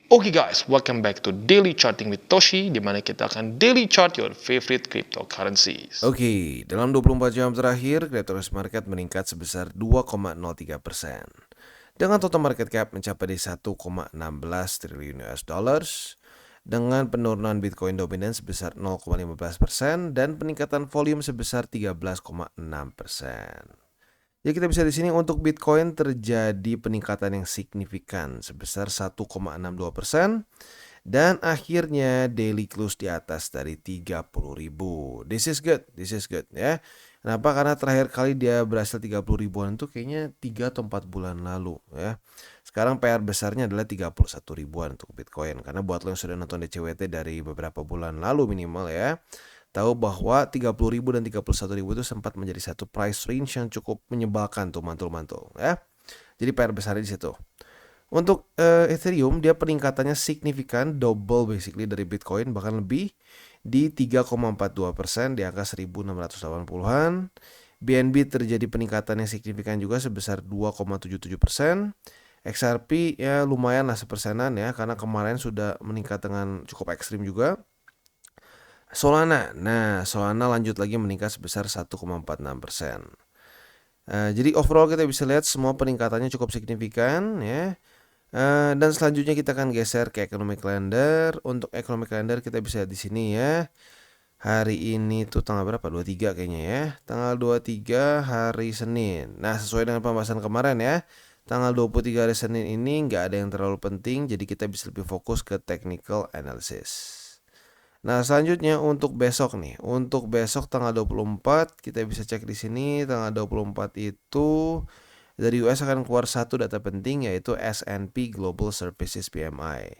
Oke guys, welcome back to Daily Charting with Toshi, di mana kita akan daily chart your favorite cryptocurrencies. Oke, dalam 24 jam terakhir, cryptocurrency market meningkat sebesar 2,03%. Dengan total market cap mencapai di 1,16 triliun US dollars, dengan penurunan Bitcoin dominan sebesar 0,15% dan peningkatan volume sebesar 13,6%. Jadi kita bisa di sini untuk Bitcoin terjadi peningkatan yang signifikan sebesar 1,62%. Dan akhirnya daily close di atas dari 30.000. This is good ya. Kenapa? Karena terakhir kali dia berhasil 30 ribuan itu kayaknya 3 atau 4 bulan lalu ya. Sekarang PR besarnya adalah 31 ribuan untuk Bitcoin. Karena buat lo yang sudah nonton DCWT dari beberapa bulan lalu minimal ya, tahu bahwa 30 ribu dan 31 ribu itu sempat menjadi satu price range yang cukup menyebalkan tuh mantul-mantul ya. Jadi PR besarnya di situ. Untuk Ethereum dia peningkatannya signifikan, double basically dari Bitcoin, bahkan lebih di 3,42% di angka 1680-an. BNB terjadi peningkatan yang signifikan juga sebesar 2,77%. XRP ya lumayan lah sepersenan ya, karena kemarin sudah meningkat dengan cukup ekstrim juga. Solana lanjut lagi meningkat sebesar 1,46%. Jadi overall kita bisa lihat semua peningkatannya cukup signifikan ya. Dan selanjutnya kita akan geser ke economic calendar. Untuk economic calendar kita bisa lihat di sini ya. Hari ini tuh tanggal berapa? 23 kayaknya ya. Tanggal 23 hari Senin. Nah, sesuai dengan pembahasan kemarin ya. Tanggal 23 hari Senin ini nggak ada yang terlalu penting, jadi kita bisa lebih fokus ke technical analysis. Nah, selanjutnya untuk besok nih. Untuk besok tanggal 24 kita bisa cek di sini. Tanggal 24 itu dari US akan keluar satu data penting, yaitu S&P Global Services PMI.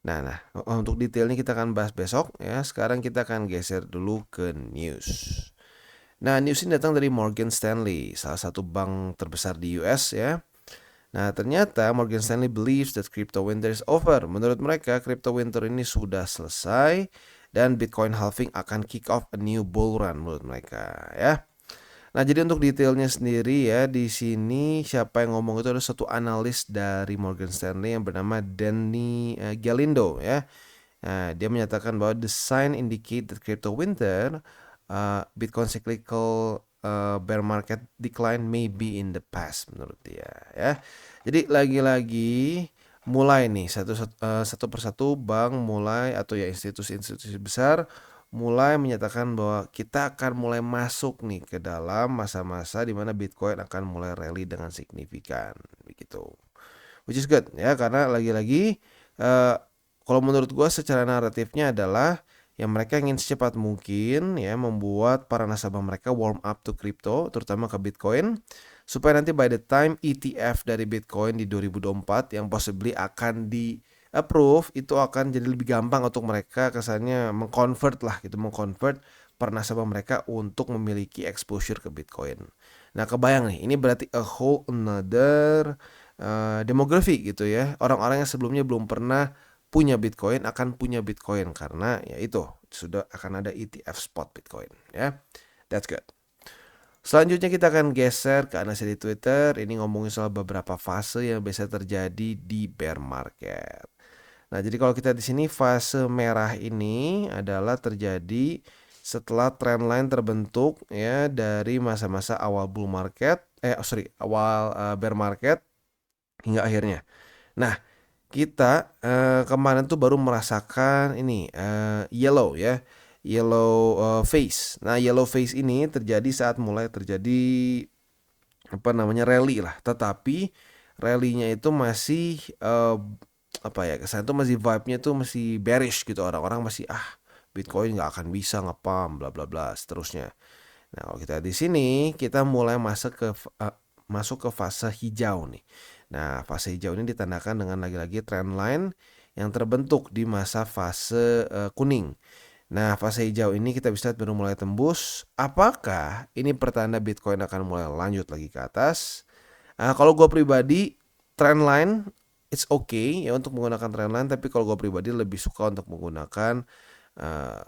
Nah, untuk detailnya kita akan bahas besok ya. Sekarang kita akan geser dulu ke news. Nah, news ini datang dari Morgan Stanley, salah satu bank terbesar di US ya. Nah, ternyata Morgan Stanley believes that crypto winter is over. Menurut mereka, crypto winter ini sudah selesai dan Bitcoin halving akan kick off a new bull run menurut mereka ya. Nah, jadi untuk detailnya sendiri ya, di sini siapa yang ngomong itu adalah satu analis dari Morgan Stanley yang bernama Danny Galindo ya. Nah, dia menyatakan bahwa the sign indicate that crypto winter, Bitcoin cyclical bear market decline may be in the past menurut dia ya. Jadi lagi-lagi mulai nih satu persatu bank mulai atau ya institusi-institusi besar mulai menyatakan bahwa kita akan mulai masuk nih ke dalam masa-masa di mana Bitcoin akan mulai rally dengan signifikan begitu. Which is good ya, karena lagi-lagi kalau menurut gua secara naratifnya adalah yang mereka ingin secepat mungkin ya membuat para nasabah mereka warm up to crypto, terutama ke Bitcoin, supaya nanti by the time ETF dari Bitcoin di 2024 yang possibly akan di approve itu akan jadi lebih gampang untuk mereka kesannya mengconvert para nasabah mereka untuk memiliki exposure ke Bitcoin. Nah, kebayang nih, ini berarti a whole another demografi gitu ya. Orang-orang yang sebelumnya belum pernah punya Bitcoin akan punya Bitcoin karena ya itu sudah akan ada ETF spot Bitcoin ya. That's good. Selanjutnya kita akan geser ke analisis di Twitter. Ini ngomongin soal beberapa fase yang biasa terjadi di bear market. Nah, jadi kalau kita di sini fase merah ini adalah terjadi setelah trendline terbentuk ya dari masa-masa awal bull market, awal bear market hingga akhirnya. Nah, kita kemarin tuh baru merasakan ini yellow ya, yellow phase. Nah, yellow phase ini terjadi saat mulai terjadi rally lah. Tetapi rally-nya itu masih kesan itu masih vibe-nya tuh masih bearish gitu, orang-orang masih Bitcoin nggak akan bisa ngepump bla bla bla seterusnya. Nah, kalau kita di sini kita mulai masuk ke fase hijau nih. Nah, fase hijau ini ditandakan dengan lagi-lagi trendline yang terbentuk di masa fase kuning. Nah, fase hijau ini kita bisa lihat baru mulai tembus. Apakah ini pertanda Bitcoin akan mulai lanjut lagi ke atas? Kalau gue pribadi, trendline it's okay ya untuk menggunakan trendline, tapi kalau gue pribadi lebih suka untuk menggunakan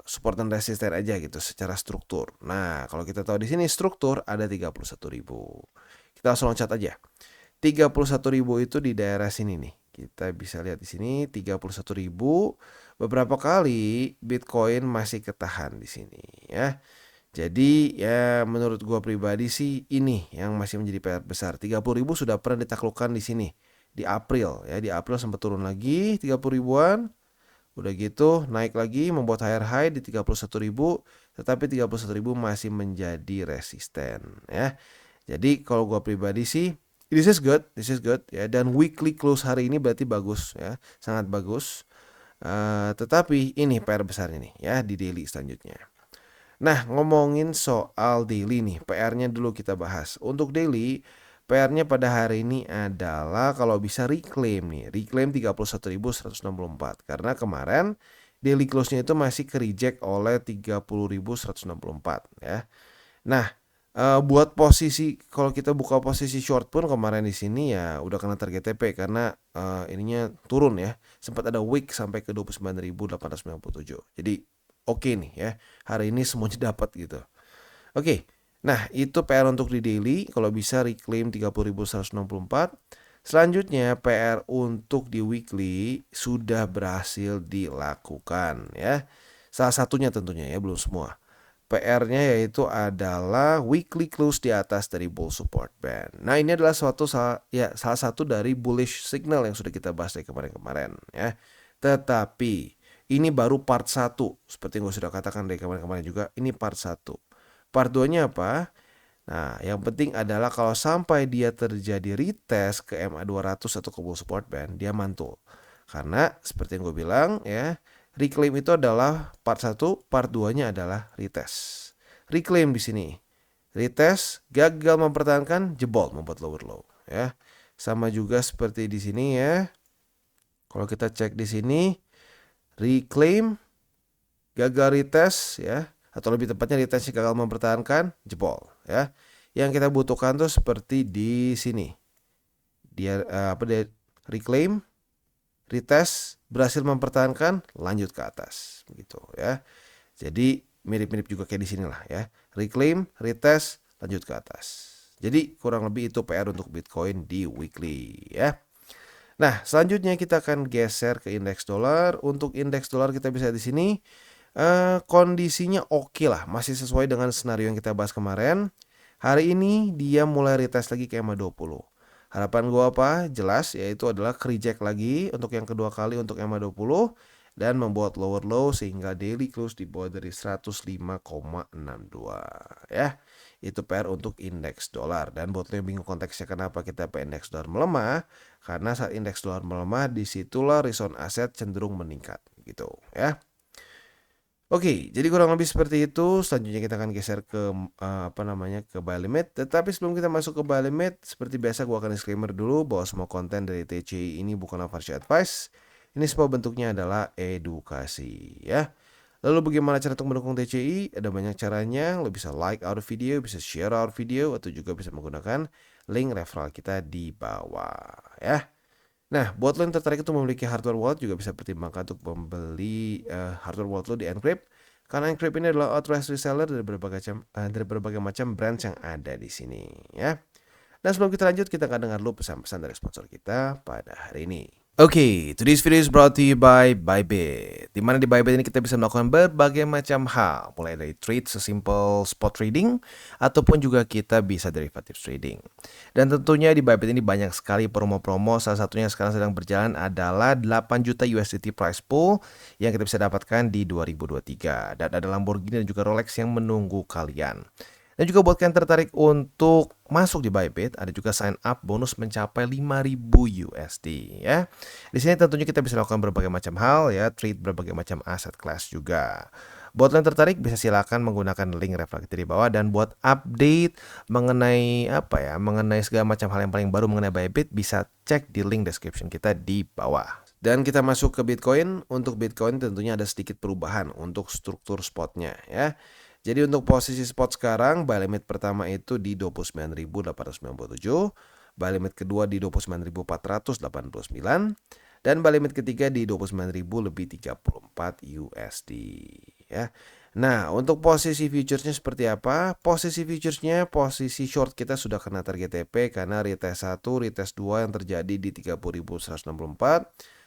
support dan resisten aja gitu secara struktur. Nah, kalau kita tahu di sini struktur ada 31.000. Kita langsung loncat aja. 31.000 itu di daerah sini nih. Kita bisa lihat di sini 31.000. Beberapa kali Bitcoin masih ketahan di sini ya. Jadi ya menurut gua pribadi sih ini yang masih menjadi PR besar. 30.000 sudah pernah ditaklukkan di sini di April ya. Di April sempat turun lagi 30 ribuan. Udah gitu naik lagi membuat higher high di 31.000, tetapi 31.000 masih menjadi resisten ya. Jadi kalau gua pribadi sih this is good ya, dan weekly close hari ini berarti bagus ya, sangat bagus. Tetapi ini PR besarnya nih ya di daily selanjutnya. Nah, ngomongin soal daily nih, PR-nya dulu kita bahas. Untuk daily, PR-nya pada hari ini adalah kalau bisa reclaim nih, reclaim 31.164. Karena kemarin daily close-nya itu masih ke reject oleh 30.164 ya. Nah, buat posisi kalau kita buka posisi short pun kemarin di sini ya udah kena target TP karena ininya turun ya. Sempat ada wick sampai ke 29.897. Jadi oke nih ya. Hari ini semuanya dapat gitu. Oke. Nah, itu PR untuk di daily kalau bisa reclaim 30.164. Selanjutnya PR untuk di weekly sudah berhasil dilakukan ya. Salah satunya tentunya ya, belum semua. PR-nya yaitu adalah weekly close di atas dari bull support band. Nah, ini adalah salah satu dari bullish signal yang sudah kita bahas dari kemarin-kemarin ya. Tetapi ini baru part 1. Seperti yang gue sudah katakan dari kemarin-kemarin juga, ini part 1. Part 2-nya apa? Nah, yang penting adalah kalau sampai dia terjadi retest ke MA200 atau ke bull support band, dia mantul. Karena seperti yang gue bilang ya, reclaim itu adalah part 1, part 2-nya adalah retest. Reclaim di sini. Retest, gagal mempertahankan, jebol membuat lower low ya. Sama juga seperti di sini ya. Kalau kita cek di sini, reclaim, gagal retest ya, atau lebih tepatnya retestnya gagal mempertahankan, jebol ya. Yang kita butuhkan tuh seperti di sini. Dia reclaim, retest, berhasil mempertahankan, lanjut ke atas begitu ya. Jadi mirip-mirip juga kayak di sini lah ya. Reclaim, retest, lanjut ke atas. Jadi kurang lebih itu PR untuk Bitcoin di weekly ya. Nah, selanjutnya kita akan geser ke indeks dolar. Untuk indeks dolar kita bisa di sini kondisinya oke lah, masih sesuai dengan skenario yang kita bahas kemarin. Hari ini dia mulai retest lagi ke EMA20. Harapan gua apa? Jelas, yaitu adalah reject lagi untuk yang kedua kali untuk EMA20 dan membuat lower low sehingga daily close di bawah dari 105,62 ya. Itu PR untuk indeks dolar. Dan buat lo yang bingung konteksnya kenapa kita indeks dolar melemah, karena saat indeks dolar melemah disitulah return aset cenderung meningkat gitu ya. Oke, jadi kurang lebih seperti itu. Selanjutnya kita akan geser ke ke buy limit. Tetapi sebelum kita masuk ke buy limit, seperti biasa gua akan disclaimer dulu bahwa semua konten dari TCI ini bukanlah financial advice. Ini semua bentuknya adalah edukasi ya. Lalu bagaimana cara untuk mendukung TCI? Ada banyak caranya. Lo bisa like our video, bisa share our video, atau juga bisa menggunakan link referral kita di bawah ya. Nah, buat lo yang tertarik untuk memiliki hardware wallet juga bisa pertimbangkan untuk membeli hardware wallet lo di Encrypt. Karena Encrypt ini adalah authorized reseller dari berbagai macam brands yang ada di sini ya. Dan sebelum kita lanjut, kita akan dengar dulu pesan-pesan dari sponsor kita pada hari ini. Oke, today's video is brought to you by Bybit. Dimana di Bybit ini kita bisa melakukan berbagai macam hal, mulai dari trade sesimpel spot trading, ataupun juga kita bisa derivative trading. Dan tentunya di Bybit ini banyak sekali promo-promo, salah satunya sekarang sedang berjalan adalah 8 juta USDT prize pool yang kita bisa dapatkan di 2023. Dan ada Lamborghini dan juga Rolex yang menunggu kalian. Dan juga buat kalian tertarik untuk masuk di Bybit, ada juga sign up bonus mencapai 5.000 USD ya. Di sini tentunya kita bisa lakukan berbagai macam hal ya, trade berbagai macam aset class juga. Buat kalian tertarik bisa silakan menggunakan link referral kita di bawah, dan buat update mengenai mengenai segala macam hal yang paling baru mengenai Bybit bisa cek di link description kita di bawah. Dan kita masuk ke Bitcoin. Untuk Bitcoin tentunya ada sedikit perubahan untuk struktur spotnya ya. Jadi untuk posisi spot sekarang, buy limit pertama itu di 29.897, buy limit kedua di 29.489, dan buy limit ketiga di 29.000 lebih 34 USD ya. Nah, untuk posisi futuresnya seperti apa? Posisi futuresnya, posisi short kita sudah kena target TP karena retest 1, retest 2 yang terjadi di 30.164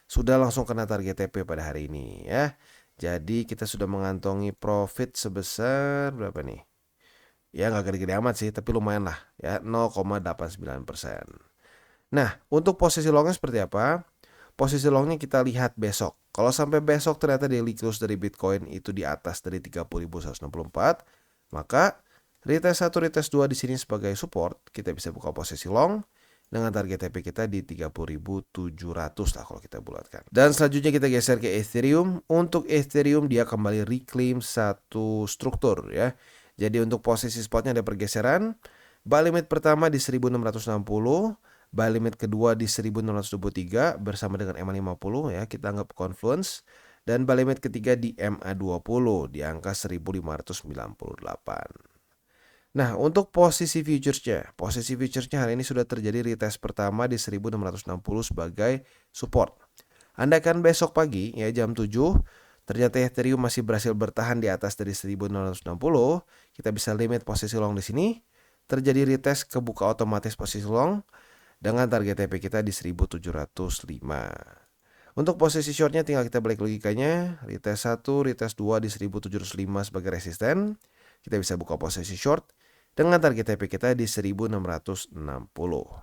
sudah langsung kena target TP pada hari ini ya. Jadi kita sudah mengantongi profit sebesar berapa nih? Ya nggak gede-gede amat sih, tapi lumayan lah ya, 0,89%. Nah, untuk posisi longnya seperti apa? Posisi longnya kita lihat besok. Kalau sampai besok ternyata daily close dari Bitcoin itu di atas dari 30.164, maka retest 1, retest 2 di sini sebagai support, kita bisa buka posisi long dengan target TP kita di 30.700 lah kalau kita bulatkan. Dan selanjutnya kita geser ke Ethereum. Untuk Ethereum dia kembali reclaim satu struktur ya. Jadi untuk posisi spotnya ada pergeseran. Buy limit pertama di 1660, buy limit kedua di 1623 bersama dengan MA50 ya, kita anggap confluence, dan buy limit ketiga di MA20 di angka 1598. Nah, untuk posisi futuresnya hari ini sudah terjadi retest pertama di 1660 sebagai support. Andaikan besok pagi ya jam 7 ternyata Ethereum masih berhasil bertahan di atas dari 1660, kita bisa limit posisi long di sini. Terjadi retest kebuka otomatis posisi long dengan target TP kita di 1705. Untuk posisi shortnya tinggal kita balik logikanya, retest 1, retest 2 di 1705 sebagai resisten. Kita bisa buka posisi short dengan target TP kita di 1660.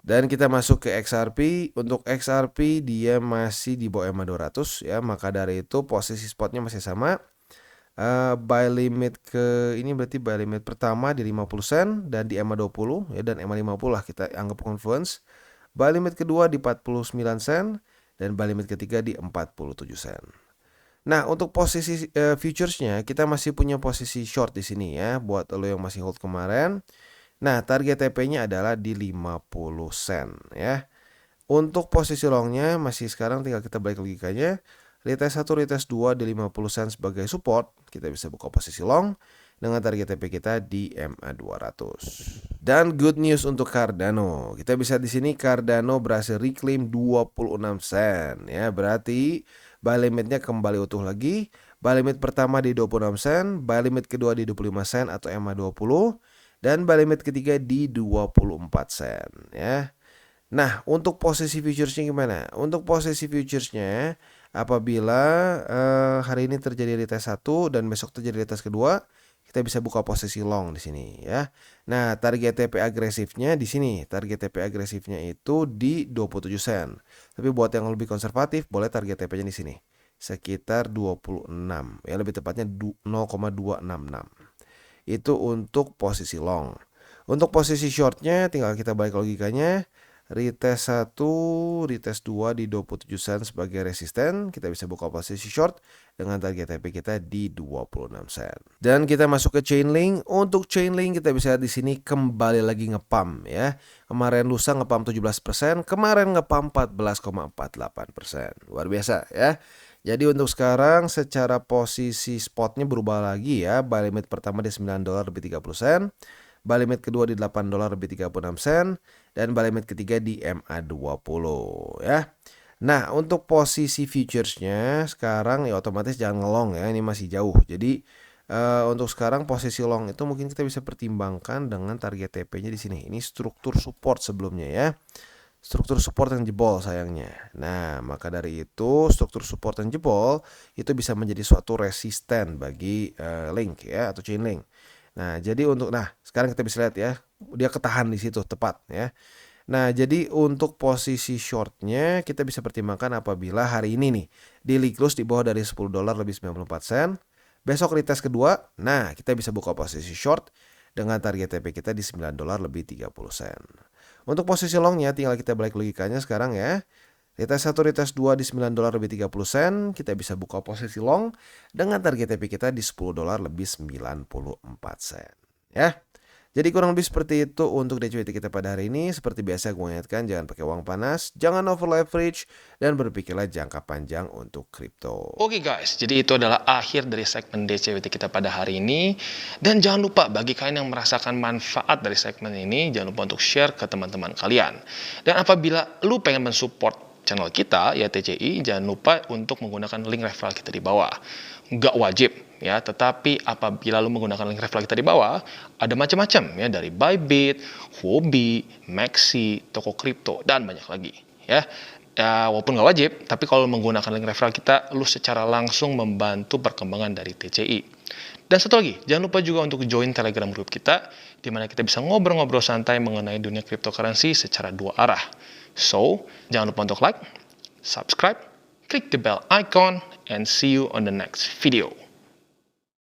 Dan kita masuk ke XRP. Untuk XRP dia masih di bawah EMA 200 ya, maka dari itu posisi spotnya masih sama. Buy limit ke ini berarti buy limit pertama di 50 sen dan di EMA 20 ya, dan EMA 50 lah kita anggap confluence. Buy limit kedua di 49 sen dan buy limit ketiga di 47 sen. Nah, untuk posisi futuresnya kita masih punya posisi short di sini ya buat lo yang masih hold kemarin. Nah, target TP-nya adalah di 50 sen ya. Untuk posisi longnya masih sekarang tinggal kita balik logikanya. Retest 1, retest 2 di 50 sen sebagai support, kita bisa buka posisi long dengan target TP kita di MA200. Dan good news untuk Cardano. Kita bisa di sini Cardano berhasil reclaim 26 sen ya. Berarti buy limitnya kembali utuh lagi. Buy limit pertama di 26 sen, buy limit kedua di 25 sen atau MA20 dan buy limit ketiga di 24 sen ya. Nah, untuk posisi futuresnya gimana? Untuk posisi futuresnya, apabila hari ini terjadi retest 1 dan besok terjadi retest kedua, kita bisa buka posisi long di sini ya. Nah, target TP agresifnya di sini. Target TP agresifnya itu di 27 sen. Tapi buat yang lebih konservatif, boleh target TP-nya di sini. Sekitar 26. Ya, lebih tepatnya 0,266. Itu untuk posisi long. Untuk posisi shortnya tinggal kita balik logikanya. Retest 1, retest 2 di 27 sen sebagai resisten. Kita bisa buka posisi short dengan target TP kita di 26 sen. Dan kita masuk ke Chainlink. Untuk Chainlink kita bisa di sini kembali lagi ngepump ya. Kemarin lusa ngepump 17%, kemarin ngepump 14,48%. Luar biasa ya. Jadi untuk sekarang secara posisi spotnya berubah lagi ya. Buy limit pertama di $9 lebih 30 sen. Buy limit kedua di $8 lebih 36 sen. Dan buy limit ketiga di MA20 ya. Nah, untuk posisi futuresnya sekarang ya otomatis jangan ngelong ya, ini masih jauh. Jadi untuk sekarang posisi long itu mungkin kita bisa pertimbangkan dengan target TP-nya di sini. Ini struktur support sebelumnya ya. Struktur support yang jebol sayangnya. Nah, maka dari itu struktur support yang jebol itu bisa menjadi suatu resisten bagi link ya atau chain link. Nah, jadi sekarang kita bisa lihat ya, dia ketahan di situ tepat ya. Nah, jadi untuk posisi shortnya kita bisa pertimbangkan apabila hari ini nih daily close di bawah dari $10 lebih 94 sen. Besok retest kedua, nah kita bisa buka posisi short dengan target TP kita di $9 lebih 30 sen. Untuk posisi longnya tinggal kita balik logikanya sekarang ya. Retest 1, retest 2 di $9 lebih 30 sen, kita bisa buka posisi long dengan target TP kita di $10 lebih 94 sen. Ya. Jadi kurang lebih seperti itu untuk DCWT kita pada hari ini. Seperti biasa gue ingatkan jangan pakai uang panas, jangan over leverage, dan berpikirlah jangka panjang untuk kripto. Oke guys, jadi itu adalah akhir dari segmen DCWT kita pada hari ini. Dan jangan lupa bagi kalian yang merasakan manfaat dari segmen ini, jangan lupa untuk share ke teman-teman kalian. Dan apabila lu pengen mensupport channel kita, ya TCI, jangan lupa untuk menggunakan link referral kita di bawah. Nggak wajib, ya, tetapi apabila lu menggunakan link referral kita di bawah, ada macam-macam, ya, dari Bybit, Huobi, Maxi, toko kripto, dan banyak lagi, ya. Ya, walaupun nggak wajib, tapi kalau menggunakan link referral kita, lu secara langsung membantu perkembangan dari TCI. Dan satu lagi, jangan lupa juga untuk join Telegram group kita, di mana kita bisa ngobrol-ngobrol santai mengenai dunia cryptocurrency secara dua arah. So, jangan lupa untuk like, subscribe, click the bell icon, and see you on the next video.